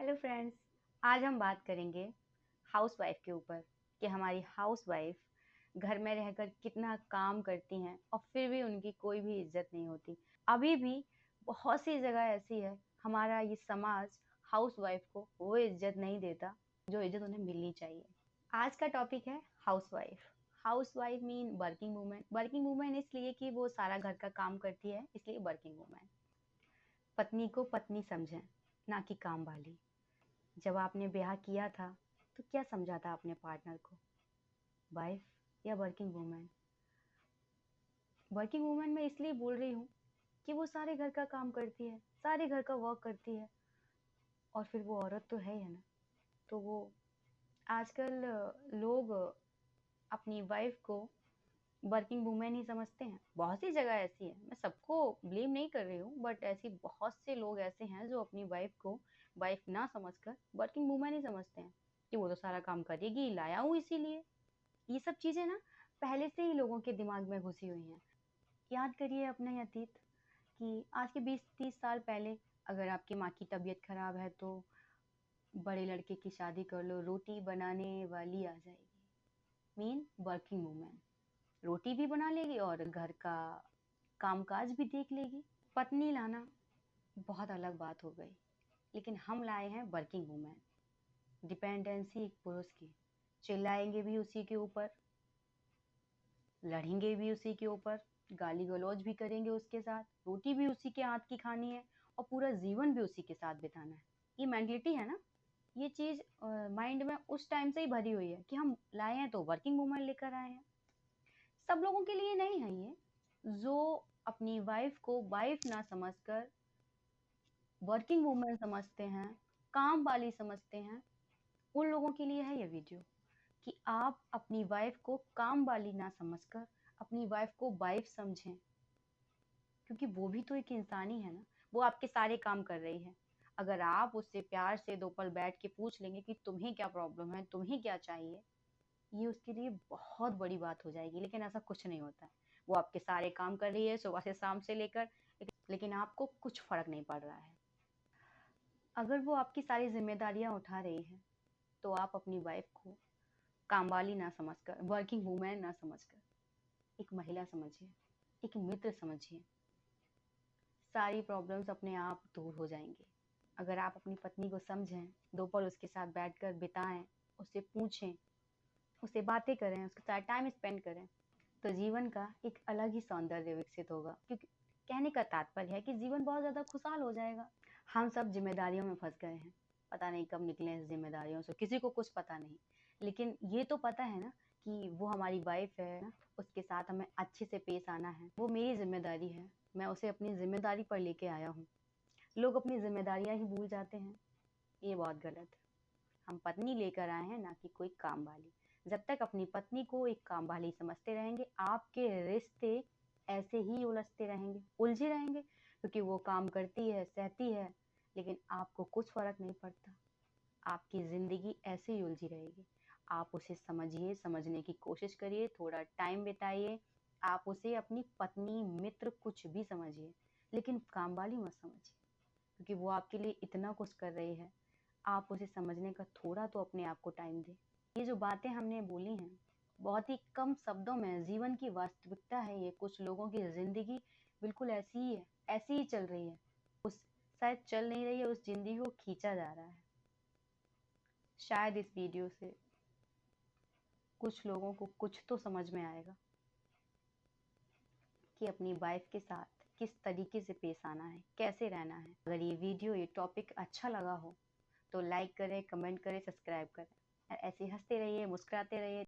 Hello friends. आज हम बात करेंगे हाउसवाइफ के ऊपर कि हमारी हाउसवाइफ घर में रहकर कितना काम करती हैं और फिर भी उनकी कोई भी इज्जत नहीं होती। अभी भी बहुत सी जगह ऐसी है, हमारा ये समाज हाउसवाइफ को वो इज्जत नहीं देता जो इज्जत उन्हें मिलनी चाहिए। आज का टॉपिक है housewife. Housewife mean working women. Working women इसलिए कि वो सारा घर का काम करती है, इसलिए वर्किंग वूमेन। पत्नी को पत्नी समझें, ना कि काम वाली। जब आपने ब्याह किया था तो क्या समझा था अपने पार्टनर को, वाइफ या वर्किंग वूमेन? वर्किंग वूमेन मैं इसलिए बोल रही हूँ कि वो सारे घर का काम करती है, सारे घर का वर्क करती है, और फिर वो औरत तो है ही ना। तो वो आजकल लोग अपनी वाइफ को वर्किंग वूमेन ही समझते हैं। बहुत सी जगह ऐसी है, मैं सबको ब्लेम नहीं कर रही हूँ, बट ऐसी बहुत से लोग ऐसे हैं जो अपनी वाइफ को वाइफ ना समझकर वर्किंग वूमेन ही समझते हैं कि वो तो सारा काम करेगी, लाया हूँ इसीलिए। ये सब चीजें ना पहले से ही लोगों के दिमाग में घुसी हुई हैं। याद करिए अपना अतीत कि आज के 20-30 साल पहले अगर आपकी माँ की तबीयत खराब है तो बड़े लड़के की शादी कर लो, रोटी बनाने वाली आ जाएगी, मीन वर्किंग वूमेन। रोटी भी बना लेगी और घर का कामकाज भी देख लेगी। पत्नी लाना बहुत अलग बात हो गई, लेकिन हम लाए हैं वर्किंग वूमेन। डिपेंडेंसी एक पुरुष की, चिल्लाएंगे भी उसी के ऊपर, लड़ेंगे भी उसी के ऊपर, गाली गलौज भी करेंगे उसके साथ, रोटी भी उसी के हाथ की खानी है और पूरा जीवन भी उसी के साथ बिताना है। ये मेंटलिटी है ना, ये चीज माइंड में उस टाइम से ही भरी हुई है कि हम लाए हैं तो वर्किंग वूमेन लेकर आए हैं। सब लोगों के लिए नहीं है ये। जो अपनी वाइफ को वाइफ ना समझकर वर्किंग वूमेन समझते हैं, काम वाली समझते हैं, उन लोगों के लिए है ये वीडियो कि आप अपनी वाइफ को काम वाली ना समझकर अपनी वाइफ को वाइफ समझें, क्योंकि वो भी तो एक इंसान ही है ना। वो आपके सारे काम कर रही है। अगर आप उससे प्यार से दो पल बैठ के पूछ लेंगे कि तुम्हें क्या प्रॉब्लम है, तुम्हें क्या चाहिए, ये उसके लिए बहुत बड़ी बात हो जाएगी। लेकिन ऐसा कुछ नहीं होता है। वो आपके सारे काम कर रही है सुबह से शाम से लेकर, लेकिन आपको कुछ फर्क नहीं पड़ रहा है। अगर वो आपकी सारी जिम्मेदारियां उठा रही है तो आप अपनी वाइफ को कामवाली ना समझकर, वर्किंग वूमेन ना समझकर एक महिला समझिए, एक मित्र समझिए। सारी प्रॉब्लम्स अपने आप दूर हो जाएंगी अगर आप अपनी पत्नी को समझें, दो पल उसके साथ बैठकर बिताएं, उससे पूछें, उससे बातें करें, उसके साथ टाइम स्पेंड करें, तो जीवन का एक अलग ही सौंदर्य विकसित होगा। क्योंकि कहने का तात्पर्य है कि जीवन बहुत ज्यादा खुशहाल हो जाएगा। हम सब जिम्मेदारियों में फंस गए हैं, पता नहीं कब निकले इस जिम्मेदारियों से, किसी को कुछ पता नहीं। लेकिन ये तो पता है ना कि वो हमारी वाइफ है ना, उसके साथ हमें अच्छे से पेश आना है, वो मेरी जिम्मेदारी है, मैं उसे अपनी जिम्मेदारी पर लेके आया हूँ। लोग अपनी जिम्मेदारियां ही भूल जाते हैं, ये बहुत गलत है। हम पत्नी लेकर आए हैं, ना कि कोई काम वाली। जब तक अपनी पत्नी को एक काम वाली समझते रहेंगे, आपके रिश्ते ऐसे ही उलझते रहेंगे, उलझे रहेंगे, क्योंकि वो काम करती है, सहती है, लेकिन आपको कुछ फर्क नहीं पड़ता। आपकी जिंदगी ऐसे ही उलझी रहेगी। आप उसे समझिए, समझने की कोशिश करिए, थोड़ा टाइम बिताइए। आप उसे अपनी पत्नी, मित्र, कुछ भी समझिए, लेकिन काम वाली मत समझिए, क्योंकि वो आपके लिए इतना कुछ कर रही है। आप उसे समझने का थोड़ा तो अपने आप को टाइम दें। ये जो बातें हमने बोली हैं, बहुत ही कम शब्दों में जीवन की वास्तविकता है ये। कुछ लोगों की जिंदगी बिल्कुल ऐसी ही है, ऐसी ही चल रही है। उस शायद चल नहीं रही है, उस जिंदगी को खींचा जा रहा है। शायद इस वीडियो से कुछ लोगों को कुछ तो समझ में आएगा कि अपनी वाइफ के साथ किस तरीके से पेश आना है, कैसे रहना है। अगर ये वीडियो, ये टॉपिक अच्छा लगा हो तो लाइक करें, कमेंट करें, सब्सक्राइब करें। ऐसे हंसते रहिए, मुस्कुराते रहिए।